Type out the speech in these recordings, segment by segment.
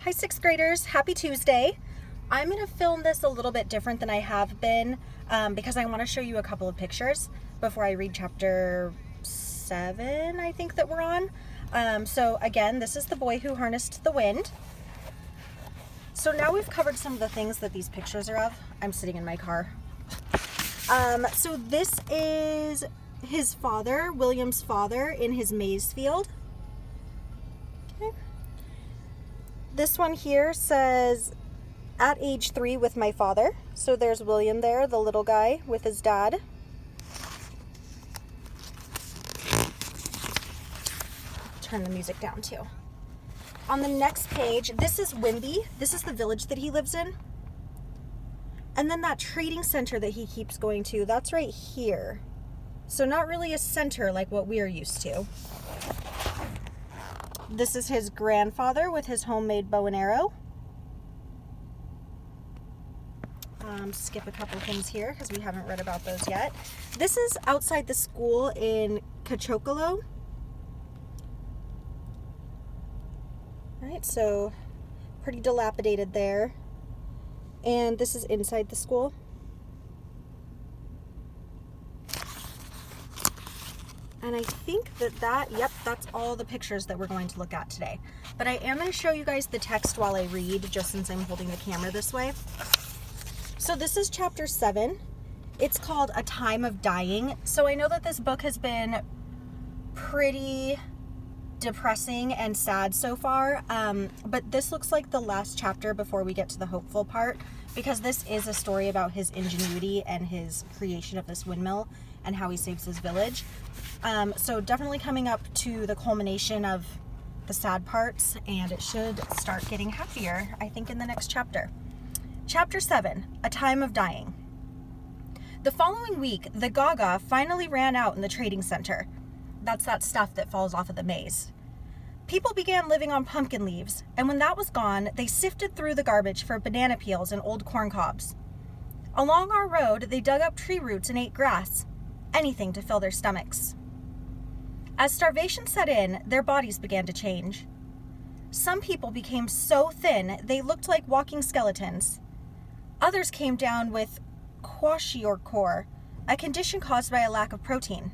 Hi, sixth graders. Happy Tuesday. I'm going to film this a little bit different than I have been because I want to show you a couple of pictures before I read chapter 7, I think that we're on. So again, this is the boy who harnessed the wind. So now we've covered some of the things that these pictures are of. I'm sitting in my car. So this is his father, William's father, in his maize field. Okay. This one here says, at age 3 with my father. So there's William there, the little guy with his dad. Turn the music down too. On the next page, this is Wimby. This is the village that he lives in. And then that trading center that he keeps going to, that's right here. So not really a center like what we're used to. This is his grandfather with his homemade bow and arrow. Skip a couple things here because we haven't read about those yet. This is outside the school in Cochocolo. Right, so pretty dilapidated there. And this is inside the school. And I think yep, that's all the pictures that we're going to look at today. But I am going to show you guys the text while I read, just since I'm holding the camera this way. So this is chapter 7. It's called A Time of Dying. So I know that this book has been pretty depressing and sad so far, but this looks like the last chapter before we get to the hopeful part, because this is a story about his ingenuity and his creation of this windmill and how he saves his village. So definitely coming up to the culmination of the sad parts, and it should start getting happier, I think, in the next chapter. Chapter 7, A Time of Dying. The following week, the gaga finally ran out in the trading center. That's that stuff that falls off of the maize. People began living on pumpkin leaves, and when that was gone, they sifted through the garbage for banana peels and old corn cobs. Along our road, they dug up tree roots and ate grass, anything to fill their stomachs. As starvation set in, their bodies began to change. Some people became so thin they looked like walking skeletons. Others came down with kwashiorkor, a condition caused by a lack of protein.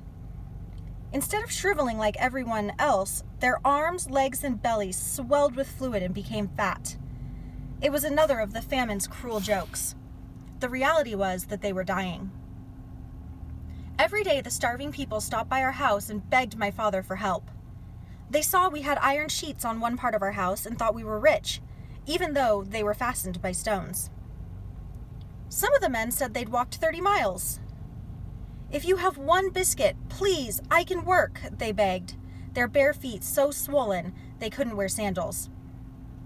Instead of shriveling like everyone else, their arms, legs, and bellies swelled with fluid and became fat. It was another of the famine's cruel jokes. The reality was that they were dying. Every day, the starving people stopped by our house and begged my father for help. They saw we had iron sheets on one part of our house and thought we were rich, even though they were fastened by stones. Some of the men said they'd walked 30 miles. If you have one biscuit, please, I can work, they begged, their bare feet so swollen they couldn't wear sandals.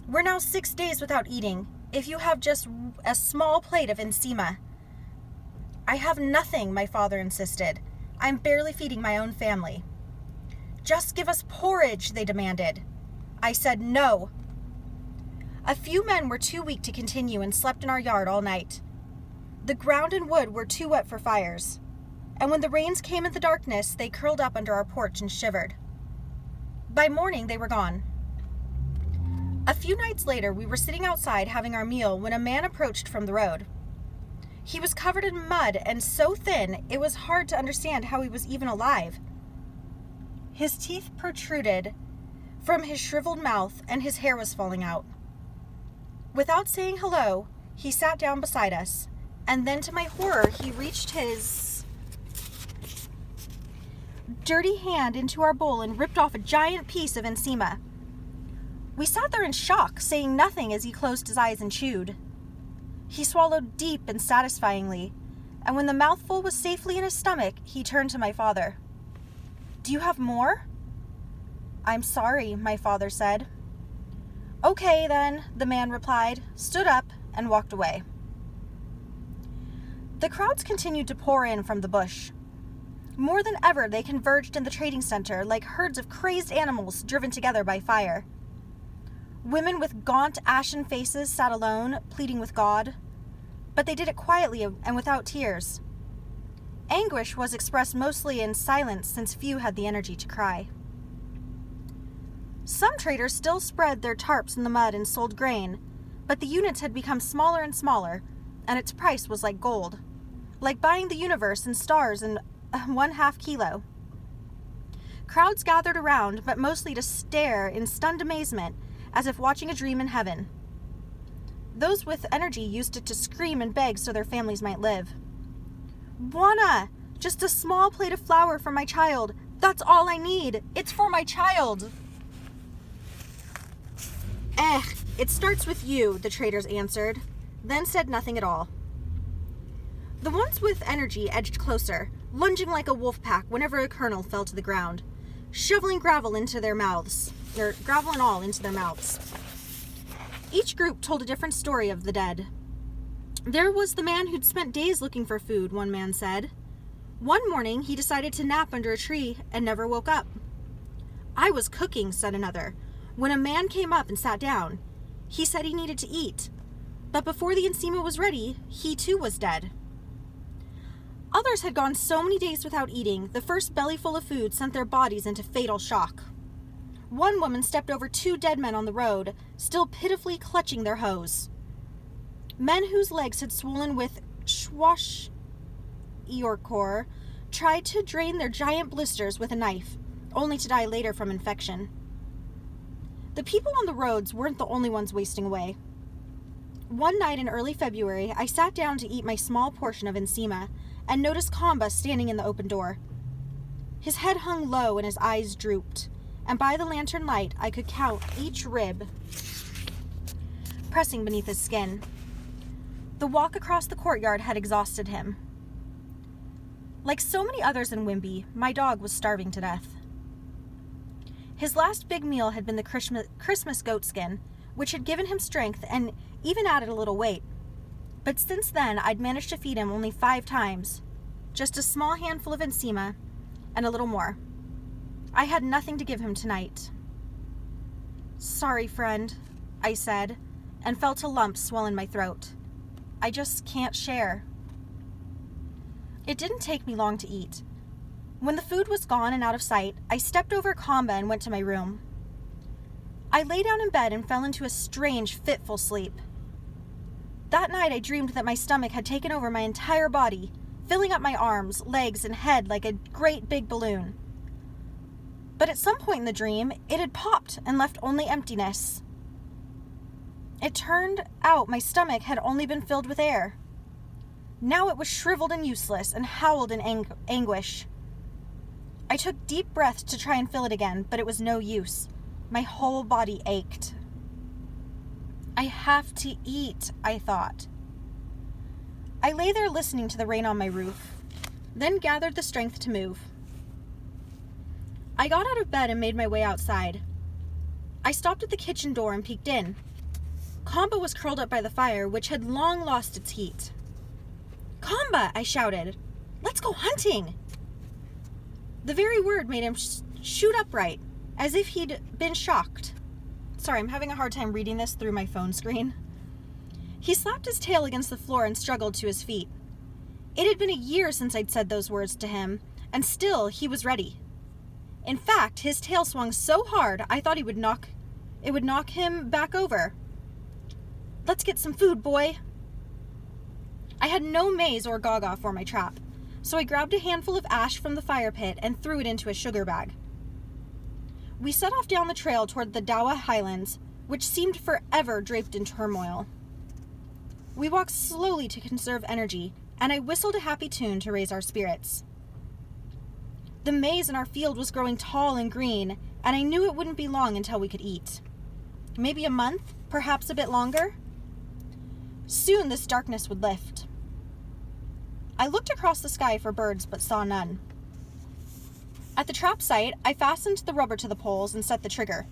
We're now 6 days without eating. If you have just a small plate of ensima. I have nothing, my father insisted. I'm barely feeding my own family. Just give us porridge, they demanded. I said no. A few men were too weak to continue and slept in our yard all night. The ground and wood were too wet for fires. And when the rains came in the darkness, they curled up under our porch and shivered. By morning, they were gone. A few nights later, we were sitting outside having our meal when a man approached from the road. He was covered in mud and so thin, it was hard to understand how he was even alive. His teeth protruded from his shriveled mouth and his hair was falling out. Without saying hello, he sat down beside us, and then to my horror, he reached his dirty hand into our bowl and ripped off a giant piece of ensima. We sat there in shock, saying nothing as he closed his eyes and chewed. He swallowed deep and satisfyingly, and when the mouthful was safely in his stomach, he turned to my father. Do you have more? I'm sorry, my father said. Okay then, the man replied, stood up, and walked away. The crowds continued to pour in from the bush. More than ever, they converged in the trading center like herds of crazed animals driven together by fire. Women with gaunt, ashen faces sat alone, pleading with God, but they did it quietly and without tears. Anguish was expressed mostly in silence, since few had the energy to cry. Some traders still spread their tarps in the mud and sold grain, but the units had become smaller and smaller, and its price was like gold, like buying the universe and stars in 1/2 kilo. Crowds gathered around, but mostly to stare in stunned amazement, as if watching a dream in heaven. Those with energy used it to scream and beg so their families might live. "Juana, just a small plate of flour for my child. That's all I need. It's for my child." It starts with you, the traders answered, then said nothing at all. The ones with energy edged closer, lunging like a wolf pack whenever a kernel fell to the ground, shoveling gravel into their mouths, or gravel and all into their mouths. Each group told a different story of the dead. There was the man who'd spent days looking for food, one man said. One morning, he decided to nap under a tree and never woke up. "I was cooking," said another, when a man came up and sat down. He said he needed to eat, but before the encima was ready, he too was dead. Others had gone so many days without eating, the first bellyful of food sent their bodies into fatal shock. One woman stepped over 2 dead men on the road, still pitifully clutching their hose. Men whose legs had swollen with Iorkor tried to drain their giant blisters with a knife, only to die later from infection. The people on the roads weren't the only ones wasting away. One night in early February, I sat down to eat my small portion of encima and noticed Kamba standing in the open door. His head hung low and his eyes drooped, and by the lantern light I could count each rib pressing beneath his skin. The walk across the courtyard had exhausted him. Like so many others in Wimby, my dog was starving to death. His last big meal had been the Christmas goatskin, which had given him strength and even added a little weight. But since then, I'd managed to feed him only 5 times, just a small handful of encima and a little more. I had nothing to give him tonight. "Sorry, friend," I said, and felt a lump swell in my throat. "I just can't share." It didn't take me long to eat. When the food was gone and out of sight, I stepped over Kamba and went to my room. I lay down in bed and fell into a strange, fitful sleep. That night I dreamed that my stomach had taken over my entire body, filling up my arms, legs, and head like a great big balloon. But at some point in the dream, it had popped and left only emptiness. It turned out my stomach had only been filled with air. Now it was shriveled and useless and howled in anguish. I took deep breaths to try and fill it again, but it was no use. My whole body ached. I have to eat, I thought. I lay there listening to the rain on my roof, then gathered the strength to move. I got out of bed and made my way outside. I stopped at the kitchen door and peeked in. Kamba was curled up by the fire, which had long lost its heat. "Kamba!" I shouted. "Let's go hunting!" The very word made him shoot upright, as if he'd been shocked. Sorry, I'm having a hard time reading this through my phone screen. He slapped his tail against the floor and struggled to his feet. It had been a year since I'd said those words to him, and still he was ready. In fact, his tail swung so hard I thought it would knock him back over. "Let's get some food, boy." I had no maize or gaga for my trap, so I grabbed a handful of ash from the fire pit and threw it into a sugar bag. We set off down the trail toward the Dawa Highlands, which seemed forever draped in turmoil. We walked slowly to conserve energy, and I whistled a happy tune to raise our spirits. The maize in our field was growing tall and green, and I knew it wouldn't be long until we could eat. Maybe a month, perhaps a bit longer. Soon this darkness would lift. I looked across the sky for birds, but saw none. At the trap site, I fastened the rubber to the poles and set the trigger.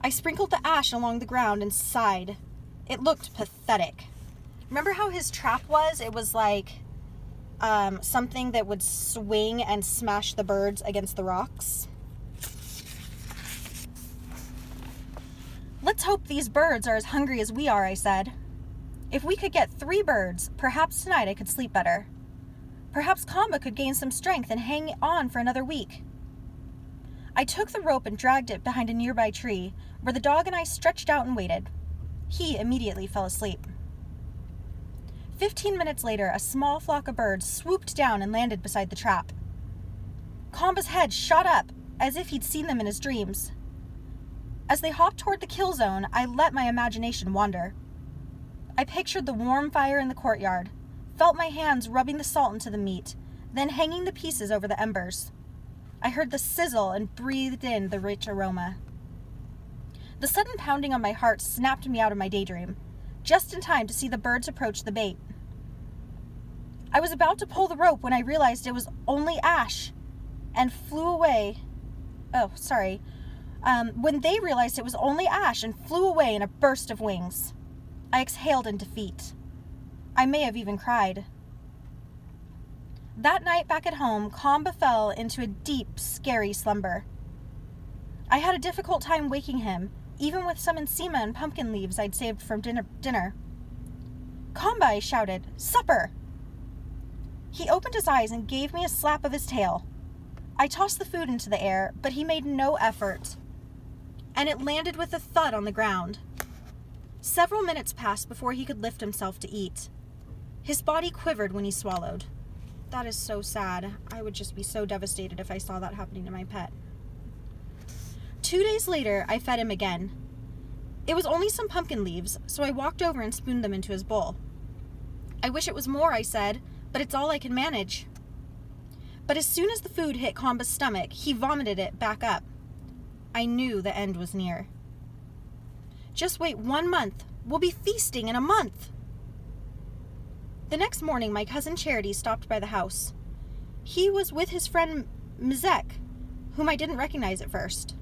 I sprinkled the ash along the ground and sighed. It looked pathetic. Remember how his trap was? It was like something that would swing and smash the birds against the rocks. "Let's hope these birds are as hungry as we are," I said. "If we could get 3 birds, perhaps tonight I could sleep better. Perhaps Kamba could gain some strength and hang on for another week." I took the rope and dragged it behind a nearby tree, where the dog and I stretched out and waited. He immediately fell asleep. 15 minutes later, a small flock of birds swooped down and landed beside the trap. Kamba's head shot up, as if he'd seen them in his dreams. As they hopped toward the kill zone, I let my imagination wander. I pictured the warm fire in the courtyard, felt my hands rubbing the salt into the meat, then hanging the pieces over the embers. I heard the sizzle and breathed in the rich aroma. The sudden pounding on my heart snapped me out of my daydream, just in time to see the birds approach the bait. I was about to pull the rope when I realized it was only ash, and flew away. When they realized it was only ash and flew away in a burst of wings. I exhaled in defeat. I may have even cried. That night back at home, Kamba fell into a deep, scary slumber. I had a difficult time waking him, even with some encema and pumpkin leaves I'd saved from dinner. "Kamba," I shouted, "supper!" He opened his eyes and gave me a slap of his tail. I tossed the food into the air, but he made no effort, and it landed with a thud on the ground. Several minutes passed before he could lift himself to eat. His body quivered when he swallowed. That is so sad. I would just be so devastated if I saw that happening to my pet. 2 days later, I fed him again. It was only some pumpkin leaves, so I walked over and spooned them into his bowl. "I wish it was more," I said, "but it's all I can manage." But as soon as the food hit Kamba's stomach, he vomited it back up. I knew the end was near. "Just wait 1 month. We'll be feasting in a month." The next morning, my cousin Charity stopped by the house. He was with his friend Mizek, whom I didn't recognize at first.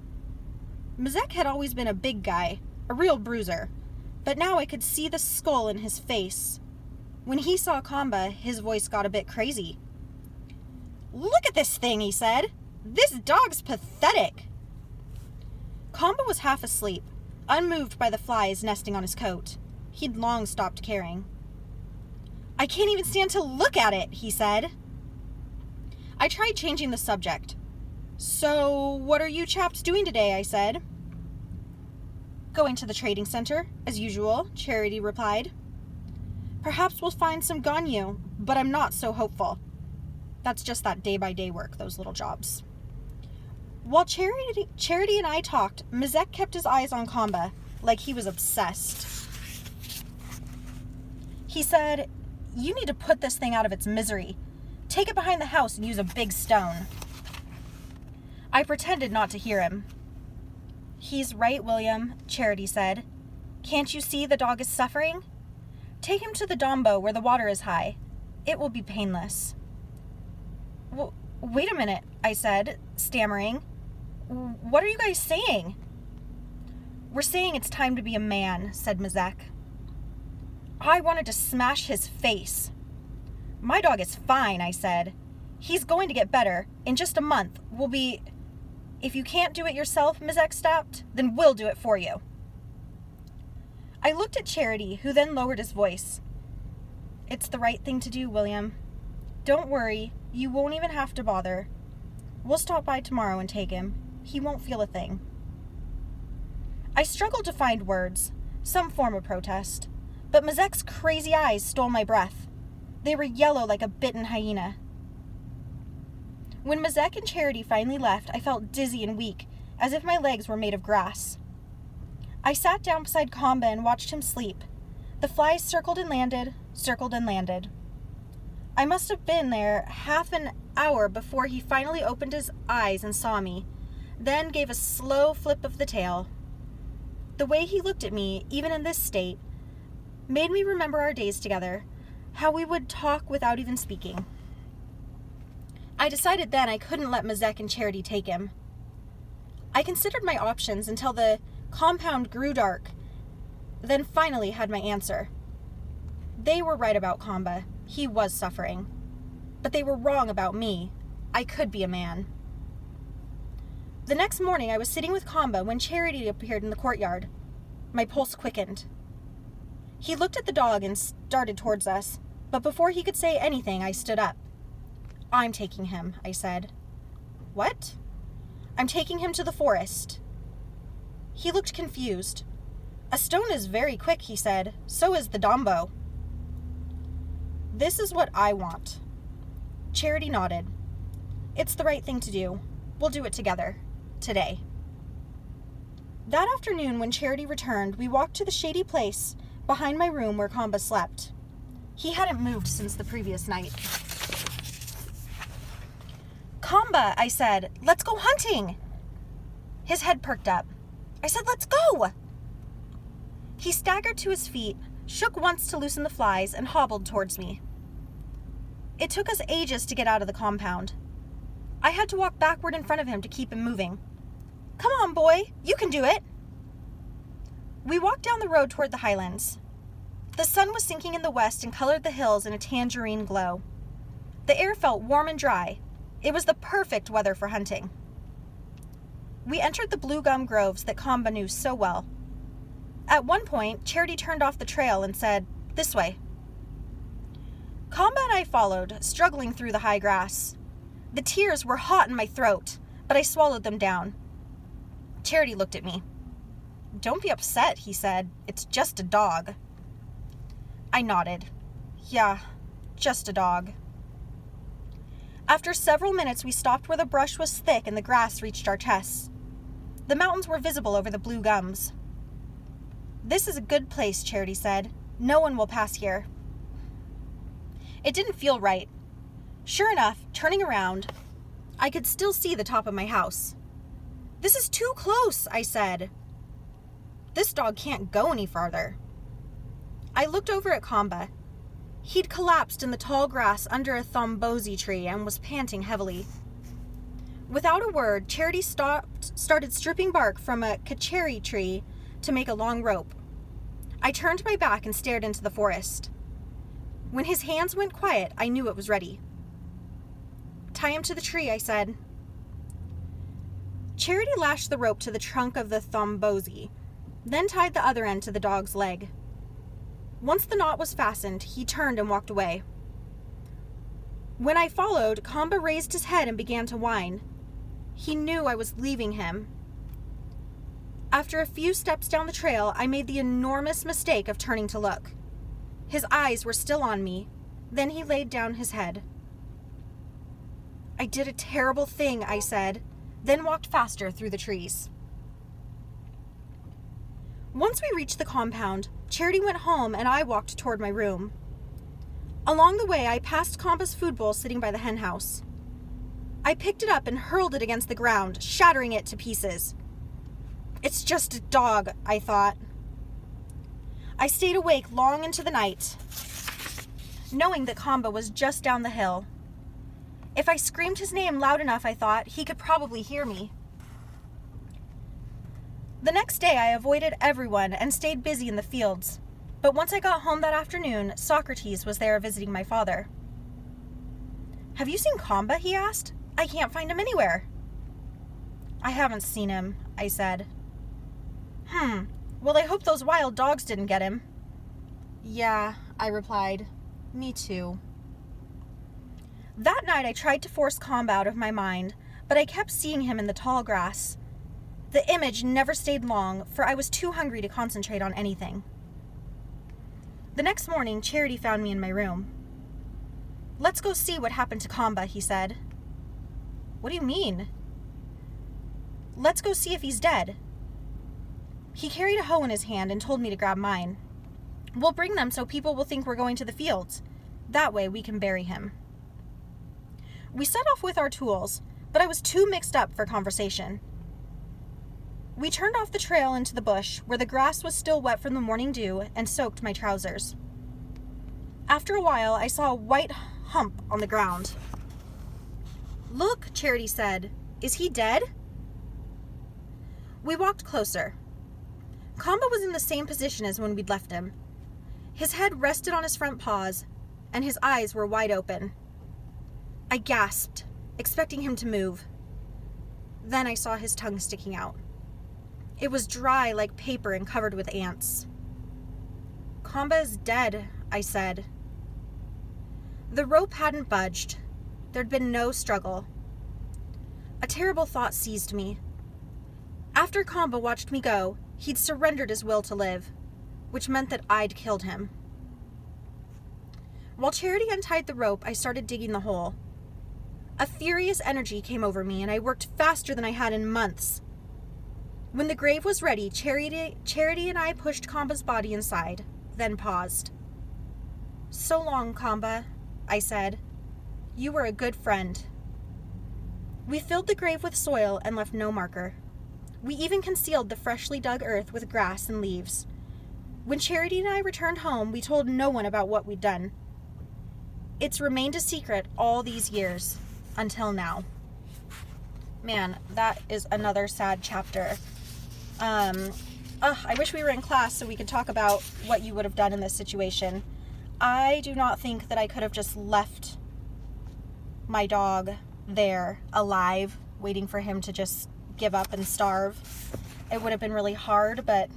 Mizek had always been a big guy, a real bruiser, but now I could see the skull in his face. When he saw Kamba, his voice got a bit crazy. "Look at this thing," he said. "This dog's pathetic." Kamba was half asleep, unmoved by the flies nesting on his coat. He'd long stopped caring. "I can't even stand to look at it," he said. I tried changing the subject. "So, what are you chaps doing today?" I said. "Going to the trading center, as usual," Charity replied. "Perhaps we'll find some ganyu, but I'm not so hopeful." That's just that day-by-day work, those little jobs. While Charity and I talked, Mizek kept his eyes on Kamba, like he was obsessed. He said, "You need to put this thing out of its misery. Take it behind the house and use a big stone." I pretended not to hear him. "He's right, William," Charity said. "Can't you see the dog is suffering? Take him to the dombo where the water is high. It will be painless." Wait a minute," I said, stammering. "What are you guys saying?" "We're saying it's time to be a man," said Mizek. I wanted to smash his face. "My dog is fine," I said. "He's going to get better. In just a month, we'll be..." "If you can't do it yourself," Mizek stopped, "then we'll do it for you." I looked at Charity, who then lowered his voice. "It's the right thing to do, William. Don't worry, you won't even have to bother. We'll stop by tomorrow and take him. He won't feel a thing." I struggled to find words, some form of protest, but Mizek's crazy eyes stole my breath. They were yellow like a bitten hyena. When Mizek and Charity finally left, I felt dizzy and weak, as if my legs were made of grass. I sat down beside Kamba and watched him sleep. The flies circled and landed, circled and landed. I must have been there half an hour before he finally opened his eyes and saw me, then gave a slow flip of the tail. The way he looked at me, even in this state, made me remember our days together, how we would talk without even speaking. I decided then I couldn't let Mizek and Charity take him. I considered my options until the compound grew dark, then finally had my answer. They were right about Kamba. He was suffering. But they were wrong about me. I could be a man. The next morning, I was sitting with Kamba when Charity appeared in the courtyard. My pulse quickened. He looked at the dog and started towards us, but before he could say anything, I stood up. "I'm taking him," I said. "What?" I'm taking him to the forest. He looked confused. A stone is very quick, he said. So is the Dombo. This is what I want. Charity nodded. It's the right thing to do. We'll do it together. Today. That afternoon, when Charity returned, we walked to the shady place behind my room where Kamba slept. He hadn't moved since the previous night. Kamba, I said, let's go hunting. His head perked up. I said, let's go. He staggered to his feet, shook once to loosen the flies, and hobbled towards me. It took us ages to get out of the compound. I had to walk backward in front of him to keep him moving. Come on, boy, you can do it. We walked down the road toward the highlands. The sun was sinking in the west and colored the hills in a tangerine glow. The air felt warm and dry. It was the perfect weather for hunting. We entered the blue gum groves that Kamba knew so well. At one point, Charity turned off the trail and said, "This way." Kamba and I followed, struggling through the high grass. The tears were hot in my throat, but I swallowed them down. Charity looked at me. "Don't be upset," he said. "It's just a dog." I nodded. Yeah, just a dog. After several minutes, we stopped where the brush was thick and the grass reached our chests. The mountains were visible over the blue gums. "This is a good place," Charity said. "No one will pass here." It didn't feel right. Sure enough, turning around, I could still see the top of my house. "This is too close," I said. "This dog can't go any farther." I looked over at Kamba. He'd collapsed in the tall grass under a thombozi tree and was panting heavily. Without a word, Charity started stripping bark from a kacheri tree to make a long rope. I turned my back and stared into the forest. When his hands went quiet, I knew it was ready. "Tie him to the tree," I said. Charity lashed the rope to the trunk of the thombozi, then tied the other end to the dog's leg. Once the knot was fastened, he turned and walked away. When I followed, Kamba raised his head and began to whine. He knew I was leaving him. After a few steps down the trail, I made the enormous mistake of turning to look. His eyes were still on me. Then he laid down his head. "I did a terrible thing," I said, then walked faster through the trees. Once we reached the compound, Charity went home and I walked toward my room. Along the way, I passed Kamba's food bowl sitting by the hen house. I picked it up and hurled it against the ground, shattering it to pieces. "It's just a dog," I thought. I stayed awake long into the night, knowing that Kamba was just down the hill. If I screamed his name loud enough, I thought, he could probably hear me. The next day, I avoided everyone and stayed busy in the fields. But once I got home that afternoon, Socrates was there visiting my father. "Have you seen Kamba?" he asked. "I can't find him anywhere." "I haven't seen him," I said. Well, I hope those wild dogs didn't get him." "Yeah," I replied. "Me too." That night I tried to force Kamba out of my mind, but I kept seeing him in the tall grass. The image never stayed long, for I was too hungry to concentrate on anything. The next morning, Charity found me in my room. "Let's go see what happened to Kamba," he said. "What do you mean?" "Let's go see if he's dead." He carried a hoe in his hand and told me to grab mine. "We'll bring them so people will think we're going to the fields. That way we can bury him." We set off with our tools, but I was too mixed up for conversation. We turned off the trail into the bush, where the grass was still wet from the morning dew and soaked my trousers. After a while, I saw a white hump on the ground. "Look," Charity said. "Is he dead?" We walked closer. Kamba was in the same position as when we'd left him. His head rested on his front paws, and his eyes were wide open. I gasped, expecting him to move. Then I saw his tongue sticking out. It was dry like paper and covered with ants. "Kamba is dead," I said. The rope hadn't budged. There'd been no struggle. A terrible thought seized me. After Kamba watched me go, he'd surrendered his will to live, which meant that I'd killed him. While Charity untied the rope, I started digging the hole. A furious energy came over me, and I worked faster than I had in months. When the grave was ready, Charity and I pushed Kamba's body inside, then paused. "So long, Kamba," I said. "You were a good friend." We filled the grave with soil and left no marker. We even concealed the freshly dug earth with grass and leaves. When Charity and I returned home, we told no one about what we'd done. It's remained a secret all these years, until now. Man, that is another sad chapter. I wish we were in class so we could talk about what you would have done in this situation. I do not think that I could have just left my dog there alive, waiting for him to just give up and starve. It would have been really hard, but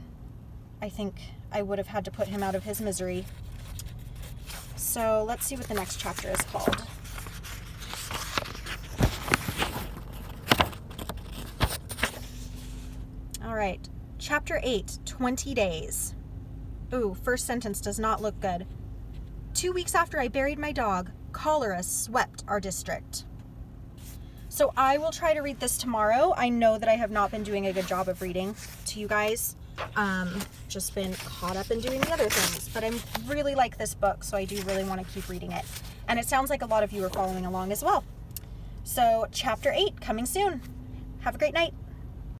I think I would have had to put him out of his misery. So let's see what the next chapter is called. All right, Chapter 8, 20 Days. Ooh, first sentence does not look good. 2 weeks after I buried my dog, cholera swept our district. So I will try to read this tomorrow. I know that I have not been doing a good job of reading to you guys. Just been caught up in doing the other things. But I really like this book, so I do really want to keep reading it. And it sounds like a lot of you are following along as well. So Chapter 8 coming soon. Have a great night.